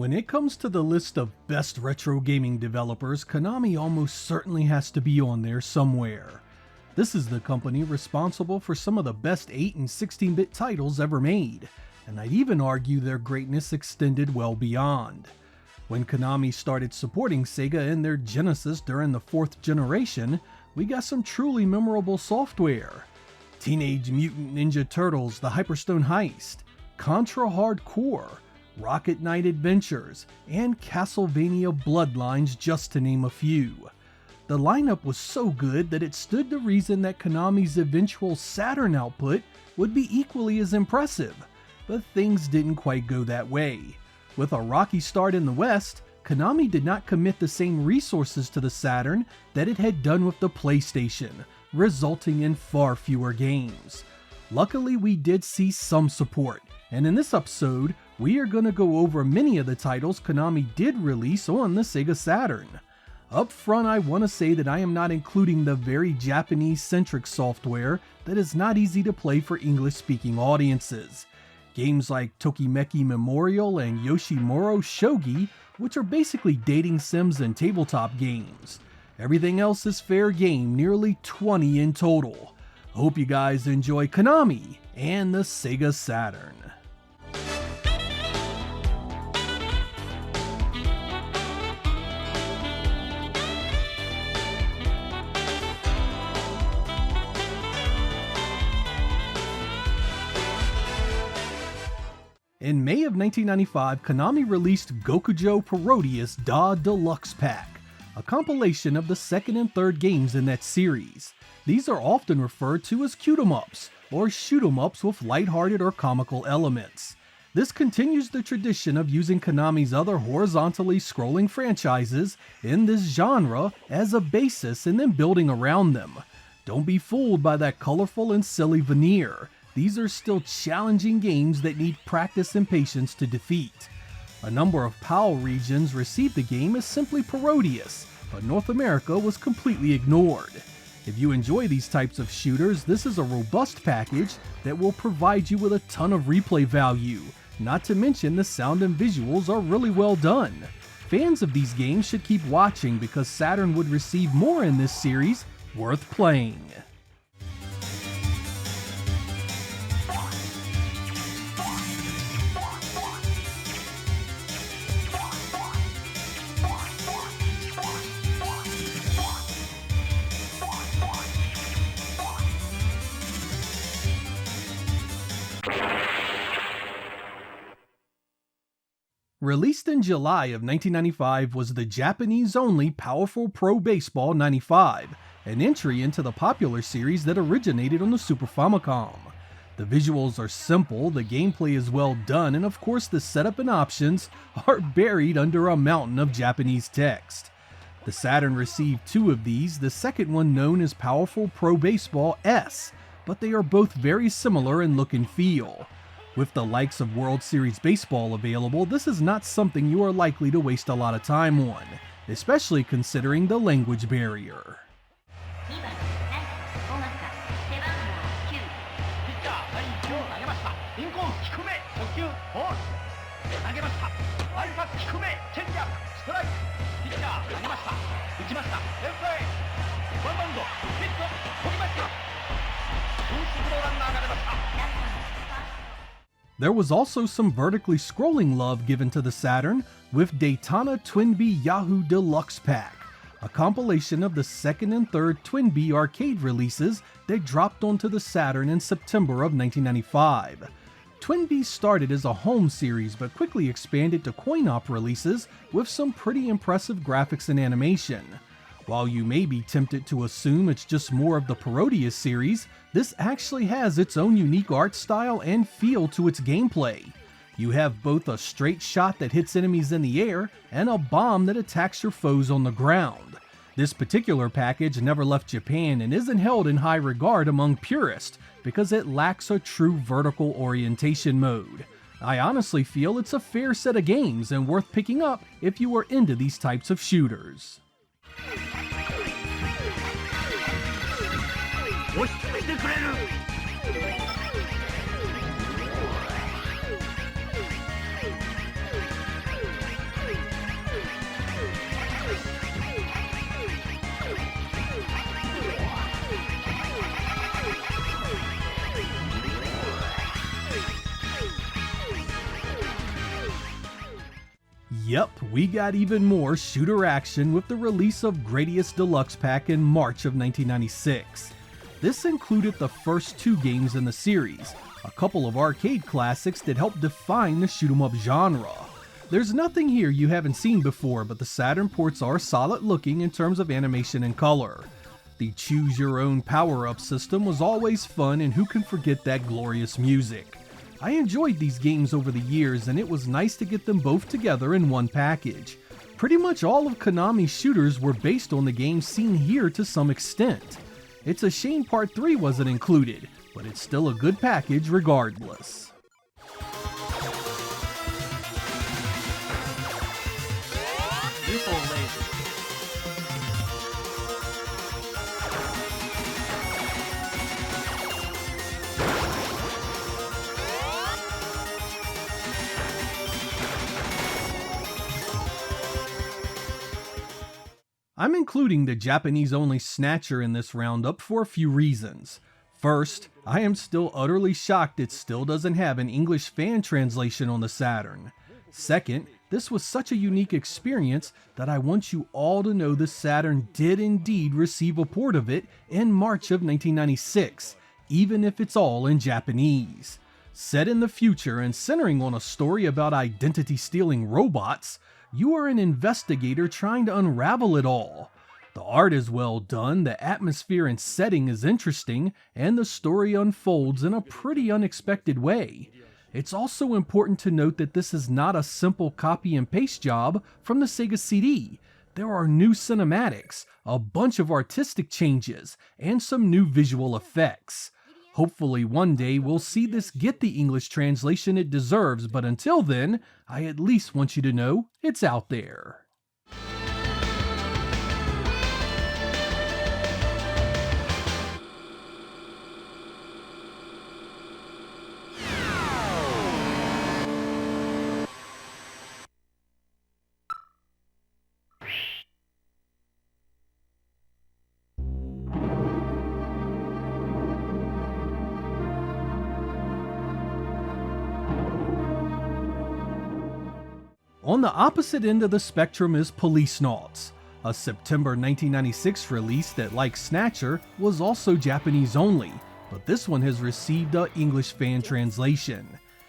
When it comes to the list of best retro gaming developers, Konami almost certainly has to be on there somewhere. This is the company responsible for some of the best 8 and 16-bit titles ever made, and I'd even argue their greatness extended well beyond. When Konami started supporting Sega in their Genesis during the 4th generation, we got some truly memorable software. Teenage Mutant Ninja Turtles: The Hyperstone Heist, Contra Hardcore, Rocket Knight Adventures, and Castlevania Bloodlines, just to name a few. The lineup was so good that it stood to reason that Konami's eventual Saturn output would be equally as impressive, but things didn't quite go that way. With a rocky start in the West, Konami did not commit the same resources to the Saturn that it had done with the PlayStation, resulting in far fewer games. Luckily, we did see some support, and in this episode, we are going to go over many of the titles Konami did release on the Sega Saturn. Up front, I want to say that I am not including the very Japanese-centric software that is not easy to play for English-speaking audiences. Games like Tokimeki Memorial and Yoshimuro Shogi, which are basically dating sims and tabletop games. Everything else is fair game, nearly 20 in total. Hope you guys enjoy Konami and the Sega Saturn. In May of 1995, Konami released Gokujo Parodius Da Deluxe Pack, a compilation of the second and third games in that series. These are often referred to as cute-em-ups, or shoot-em-ups with lighthearted or comical elements. This continues the tradition of using Konami's other horizontally scrolling franchises in this genre as a basis and then building around them. Don't be fooled by that colorful and silly veneer. These are still challenging games that need practice and patience to defeat. A number of PAL regions received the game as simply Parodius, but North America was completely ignored. If you enjoy these types of shooters, this is a robust package that will provide you with a ton of replay value, not to mention the sound and visuals are really well done. Fans of these games should keep watching because Saturn would receive more in this series worth playing. Released in July of 1995 was the Japanese-only Powerful Pro Baseball 95, an entry into the popular series that originated on the Super Famicom. The visuals are simple, the gameplay is well done, and of course the setup and options are buried under a mountain of Japanese text. The Saturn received 2 of these, the second one known as Powerful Pro Baseball S, but they are both very similar in look and feel. With the likes of World Series Baseball available, this is not something you are likely to waste a lot of time on, especially considering the language barrier. There was also some vertically scrolling love given to the Saturn with Daytona TwinBee Yahoo Deluxe Pack, a compilation of the second and third TwinBee arcade releases that dropped onto the Saturn in September of 1995. TwinBee started as a home series but quickly expanded to coin-op releases with some pretty impressive graphics and animation. While you may be tempted to assume it's just more of the Parodius series, this actually has its own unique art style and feel to its gameplay. You have both a straight shot that hits enemies in the air and a bomb that attacks your foes on the ground. This particular package never left Japan and isn't held in high regard among purists because it lacks a true vertical orientation mode. I honestly feel it's a fair set of games and worth picking up if you are into these types of shooters. Yep, we got even more shooter action with the release of Gradius Deluxe Pack in March of 1996. This included the first 2 games in the series, a couple of arcade classics that helped define the shoot-'em-up genre. There's nothing here you haven't seen before, but the Saturn ports are solid looking in terms of animation and color. The choose-your-own power-up system was always fun, and who can forget that glorious music. I enjoyed these games over the years, and it was nice to get them both together in one package. Pretty much all of Konami's shooters were based on the games seen here to some extent. It's a shame Part 3 wasn't included, but it's still a good package regardless. I'm including the Japanese-only Snatcher in this roundup for a few reasons. First, I am still utterly shocked it still doesn't have an English fan translation on the Saturn. Second, this was such a unique experience that I want you all to know the Saturn did indeed receive a port of it in March of 1996, even if it's all in Japanese. Set in the future and centering on a story about identity-stealing robots, you are an investigator trying to unravel it all. The art is well done, the atmosphere and setting is interesting, and the story unfolds in a pretty unexpected way. It's also important to note that this is not a simple copy and paste job from the Sega CD. There are new cinematics, a bunch of artistic changes, and some new visual effects. Hopefully one day we'll see this get the English translation it deserves, but until then, I at least want you to know it's out there. On the opposite end of the spectrum is Policenauts, a September 1996 release that, like Snatcher, was also Japanese only, but this one has received an English fan translation.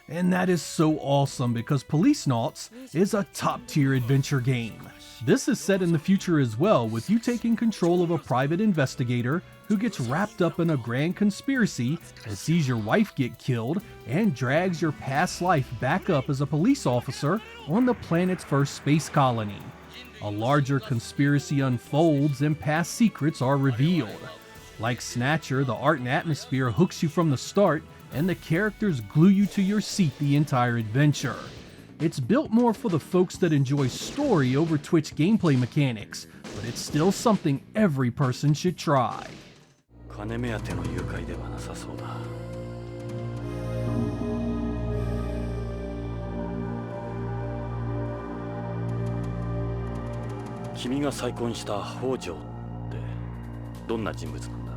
And that is so awesome because Policenauts is a top-tier adventure game. This is set in the future as well, with you taking control of a private investigator who gets wrapped up in a grand conspiracy and sees your wife get killed and drags your past life back up as a police officer on the planet's first space colony. A larger conspiracy unfolds and past secrets are revealed. Like Snatcher, the art and atmosphere hooks you from the start, and the characters glue you to your seat the entire adventure. It's built more for the folks that enjoy story over Twitch gameplay mechanics, but it's still something every person should try. 金目当ての誘拐ではなさそうだ。君が再婚した北条ってどんな人物なんだ？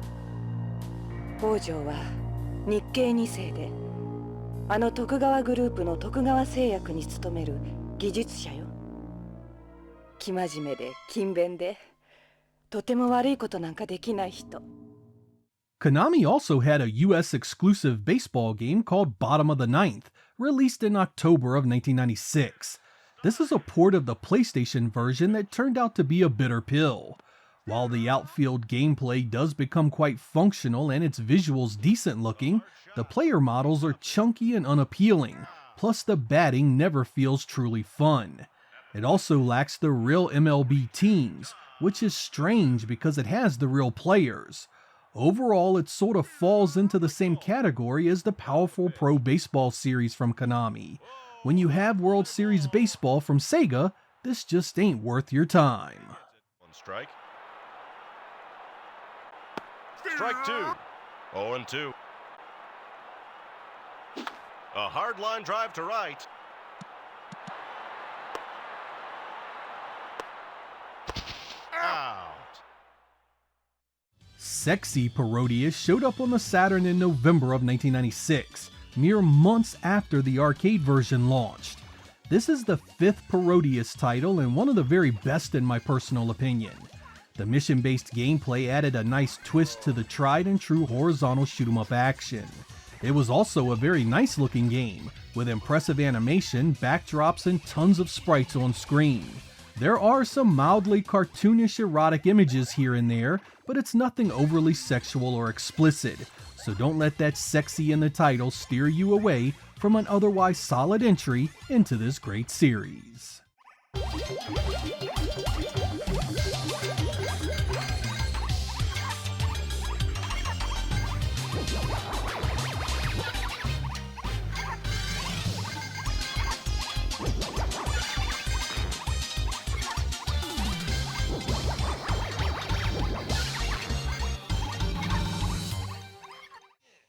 北条は日系2世で、あの徳川グループの徳川製薬に勤める技術者よ。生真面目で勤勉で、とても悪いことなんかできない人。Konami also had a US exclusive baseball game called Bottom of the Ninth, released in October of 1996. This is a port of the PlayStation version that turned out to be a bitter pill. While the outfield gameplay does become quite functional and its visuals decent looking, the player models are chunky and unappealing, plus the batting never feels truly fun. It also lacks the real MLB teams, which is strange because it has the real players. Overall, it sort of falls into the same category as the powerful Pro Baseball series from Konami. When you have World Series Baseball from Sega, this just ain't worth your time. One strike. Strike two. 0-2. A hard line drive to right. Out. Sexy Parodius showed up on the Saturn in November of 1996, mere months after the arcade version launched. This is the 5th Parodius title and one of the very best in my personal opinion. The mission-based gameplay added a nice twist to the tried and true horizontal shoot-'em-up action. It was also a very nice looking game, with impressive animation, backdrops, and tons of sprites on screen. There are some mildly cartoonish erotic images here and there, but it's nothing overly sexual or explicit, so don't let that sexy in the title steer you away from an otherwise solid entry into this great series.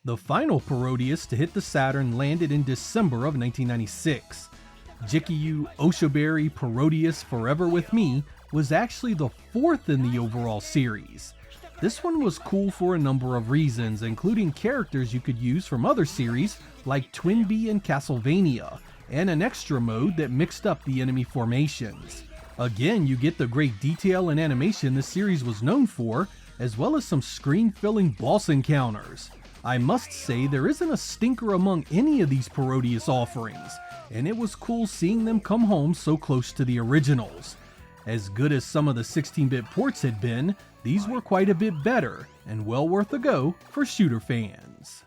The final Parodius to hit the Saturn landed in December of 1996. Jikkyou Oshaberi Parodius Forever With Me was actually the 4th in the overall series. This one was cool for a number of reasons, including characters you could use from other series like TwinBee and Castlevania, and an extra mode that mixed up the enemy formations. Again, you get the great detail and animation the series was known for, as well as some screen-filling boss encounters. I must say there isn't a stinker among any of these Parodius offerings, and it was cool seeing them come home so close to the originals. As good as some of the 16-bit ports had been, these were quite a bit better, and well worth a go for shooter fans.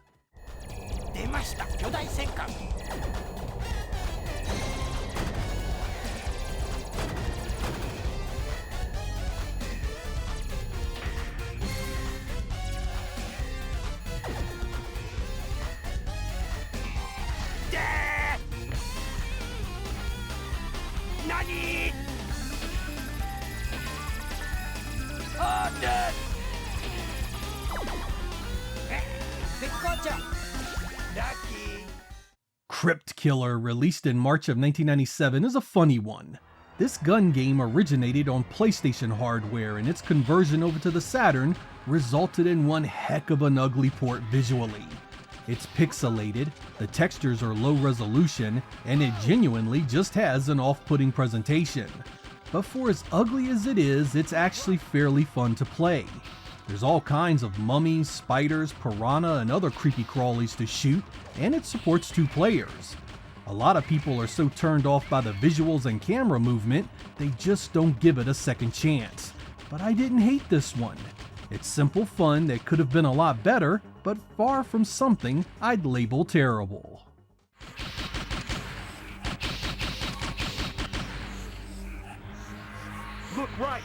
Crypt Killer, released in March of 1997, is a funny one. This gun game originated on PlayStation hardware, and its conversion over to the Saturn resulted in one heck of an ugly port visually. It's pixelated, the textures are low resolution, and it genuinely just has an off-putting presentation. But for as ugly as it is, it's actually fairly fun to play. There's all kinds of mummies, spiders, piranha, and other creepy crawlies to shoot, and it supports 2 players. A lot of people are so turned off by the visuals and camera movement, they just don't give it a second chance. But I didn't hate this one. It's simple fun that could have been a lot better, but far from something I'd label terrible. Look right.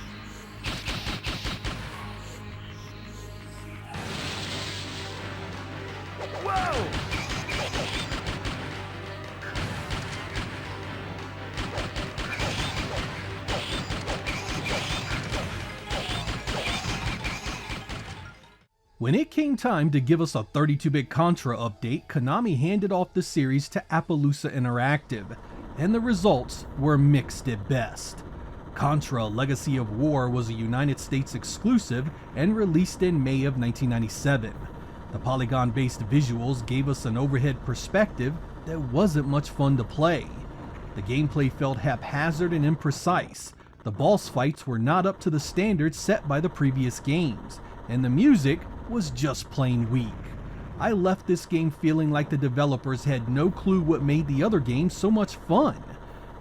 Whoa! When it came time to give us a 32-bit Contra update, Konami handed off the series to Appaloosa Interactive, and the results were mixed at best. Contra Legacy of War was a United States exclusive and released in May of 1997. The polygon-based visuals gave us an overhead perspective that wasn't much fun to play. The gameplay felt haphazard and imprecise, the boss fights were not up to the standards set by the previous games, and the music was just plain weak. I left this game feeling like the developers had no clue what made the other games so much fun.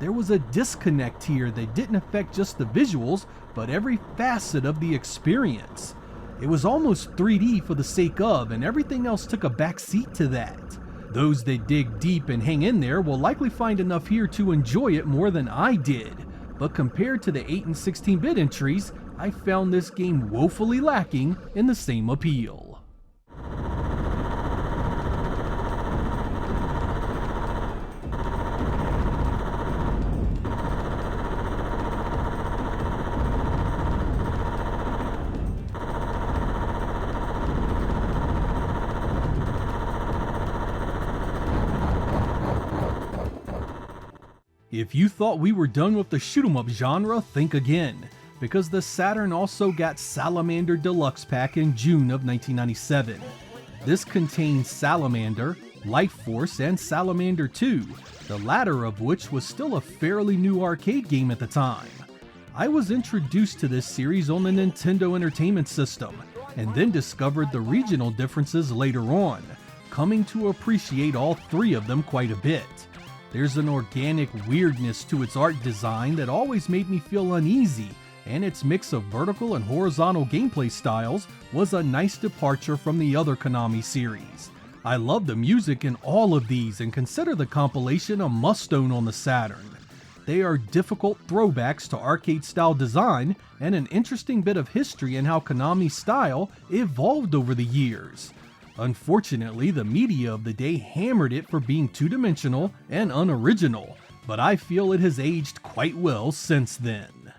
There was a disconnect here that didn't affect just the visuals, but every facet of the experience. It was almost 3D for the sake of, and everything else took a back seat to that. Those that dig deep and hang in there will likely find enough here to enjoy it more than I did, but compared to the 8 and 16-bit entries, I found this game woefully lacking in the same appeal. If you thought we were done with the shoot 'em up genre, think again, because the Saturn also got Salamander Deluxe Pack in June of 1997. This contains Salamander, Life Force, and Salamander 2, the latter of which was still a fairly new arcade game at the time. I was introduced to this series on the Nintendo Entertainment System, and then discovered the regional differences later on, coming to appreciate all three of them quite a bit. There's an organic weirdness to its art design that always made me feel uneasy, and its mix of vertical and horizontal gameplay styles was a nice departure from the other Konami series. I love the music in all of these and consider the compilation a must-own on the Saturn. They are difficult throwbacks to arcade-style design and an interesting bit of history in how Konami's style evolved over the years. Unfortunately, the media of the day hammered it for being two-dimensional and unoriginal, but I feel it has aged quite well since then.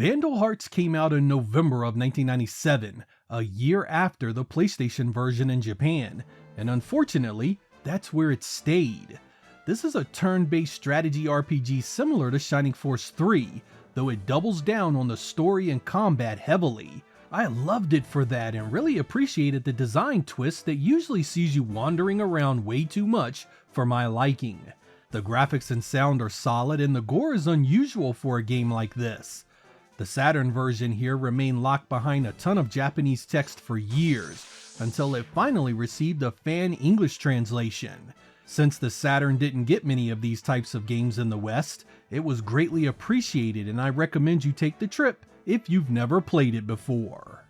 Vandal Hearts came out in November of 1997, a year after the PlayStation version in Japan, and unfortunately, that's where it stayed. This is a turn-based strategy RPG similar to Shining Force 3, though it doubles down on the story and combat heavily. I loved it for that and really appreciated the design twist that usually sees you wandering around way too much for my liking. The graphics and sound are solid and the gore is unusual for a game like this. The Saturn version here remained locked behind a ton of Japanese text for years, until it finally received a fan English translation. Since the Saturn didn't get many of these types of games in the West, it was greatly appreciated and I recommend you take the trip if you've never played it before.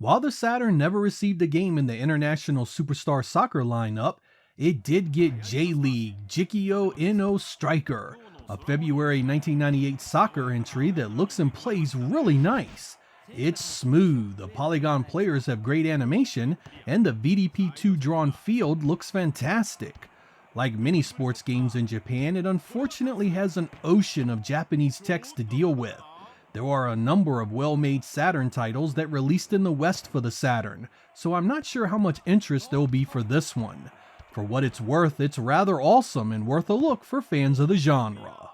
While the Saturn never received a game in the International Superstar Soccer lineup, it did get J.League Jikkyou No Striker, a February 1998 soccer entry that looks and plays really nice. It's smooth, the polygon players have great animation, and the VDP2 drawn field looks fantastic. Like many sports games in Japan, it unfortunately has an ocean of Japanese text to deal with. There are a number of well-made Saturn titles that released in the West for the Saturn, so I'm not sure how much interest there'll be for this one. For what it's worth, it's rather awesome and worth a look for fans of the genre.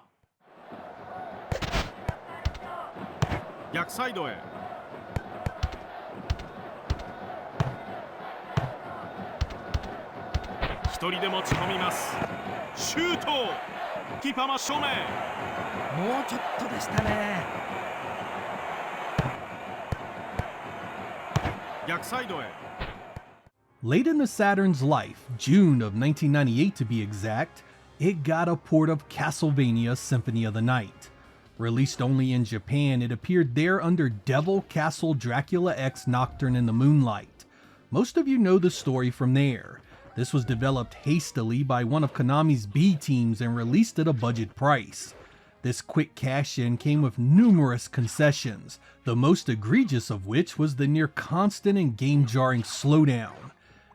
逆サイドへ一人で持ち込みますシュートキーパー真正面もうちょっとでしたね Late in the Saturn's life, June of 1998 to be exact, it got a port of Castlevania Symphony of the Night. Released only in Japan, it appeared there under Devil Castle Dracula X Nocturne in the Moonlight. Most of you know the story from there. This was developed hastily by one of Konami's B teams and released at a budget price. This quick cash-in came with numerous concessions, the most egregious of which was the near constant and game-jarring slowdown.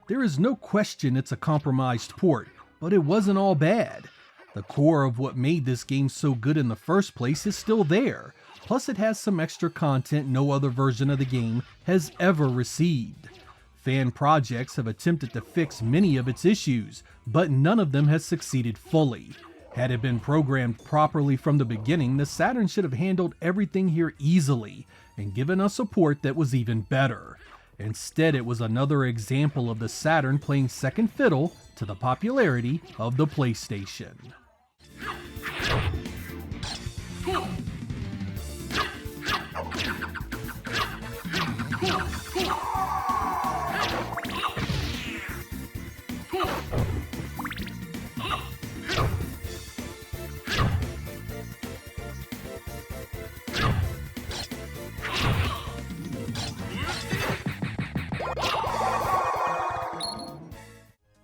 There is no question it's a compromised port, but it wasn't all bad. The core of what made this game so good in the first place is still there, plus it has some extra content no other version of the game has ever received. Fan projects have attempted to fix many of its issues, but none of them has succeeded fully. Had it been programmed properly from the beginning, the Saturn should have handled everything here easily and given us a port that was even better. Instead, it was another example of the Saturn playing second fiddle to the popularity of the PlayStation.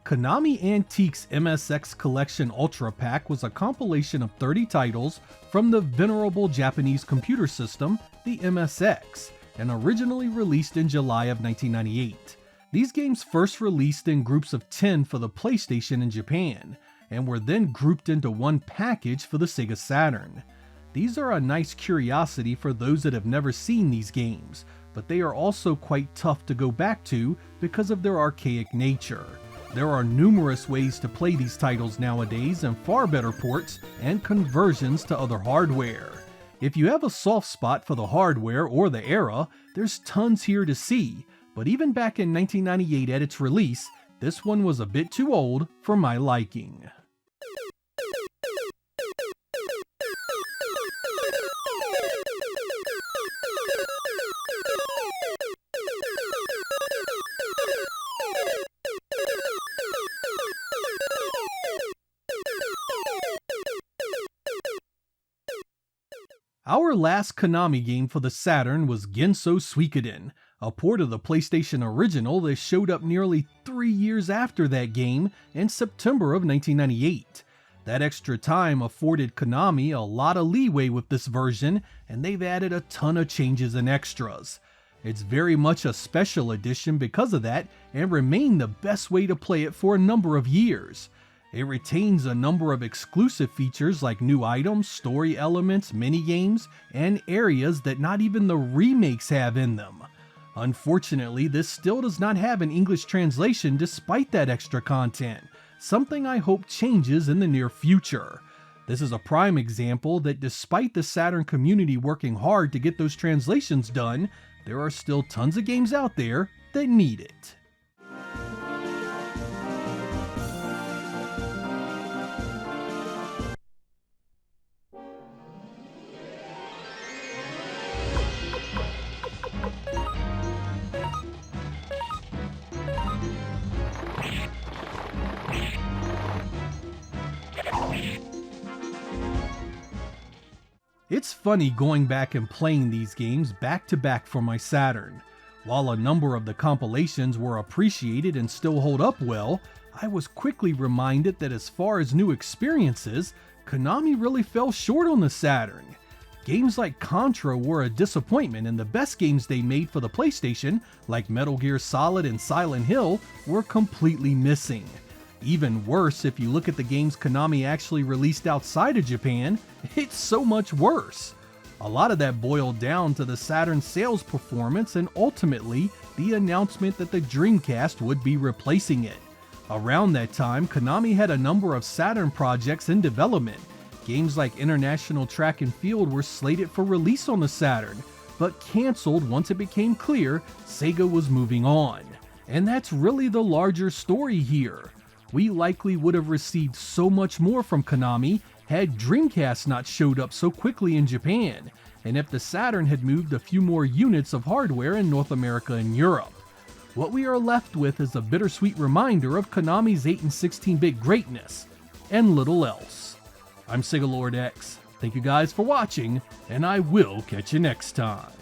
Konami Antiques MSX Collection Ultra Pack was a compilation of 30 titles from the venerable Japanese computer system, the MSX, and originally released in July of 1998. These games first released in groups of 10 for the PlayStation in Japan, and were then grouped into one package for the Sega Saturn. These are a nice curiosity for those that have never seen these games, but they are also quite tough to go back to because of their archaic nature. There are numerous ways to play these titles nowadays and far better ports and conversions to other hardware. If you have a soft spot for the hardware or the era, there's tons here to see, but even back in 1998 at its release, this one was a bit too old for my liking. Our last Konami game for the Saturn was Genso Suikoden, a port of the PlayStation original that showed up nearly 3 years after that game in September of 1998. That extra time afforded Konami a lot of leeway with this version, and they've added a ton of changes and extras. It's very much a special edition because of that, and remained the best way to play it for a number of years. It retains a number of exclusive features like new items, story elements, minigames, and areas that not even the remakes have in them. Unfortunately, this still does not have an English translation despite that extra content, something I hope changes in the near future. This is a prime example that despite the Saturn community working hard to get those translations done, there are still tons of games out there that need it. It's funny going back and playing these games back to back for my Saturn. While a number of the compilations were appreciated and still hold up well, I was quickly reminded that as far as new experiences, Konami really fell short on the Saturn. Games like Contra were a disappointment, and the best games they made for the PlayStation, like Metal Gear Solid and Silent Hill, were completely missing. Even worse, if you look at the games Konami actually released outside of Japan, it's so much worse. A lot of that boiled down to the Saturn sales performance and ultimately the announcement that the Dreamcast would be replacing it. Around that time, Konami had a number of Saturn projects in development. Games like International Track and Field were slated for release on the Saturn, but cancelled once it became clear Sega was moving on. And that's really the larger story here. We likely would have received so much more from Konami had Dreamcast not showed up so quickly in Japan, and if the Saturn had moved a few more units of hardware in North America and Europe. What we are left with is a bittersweet reminder of Konami's 8 and 16-bit greatness, and little else. I'm Sega Lord X. Thank you guys for watching, and I will catch you next time.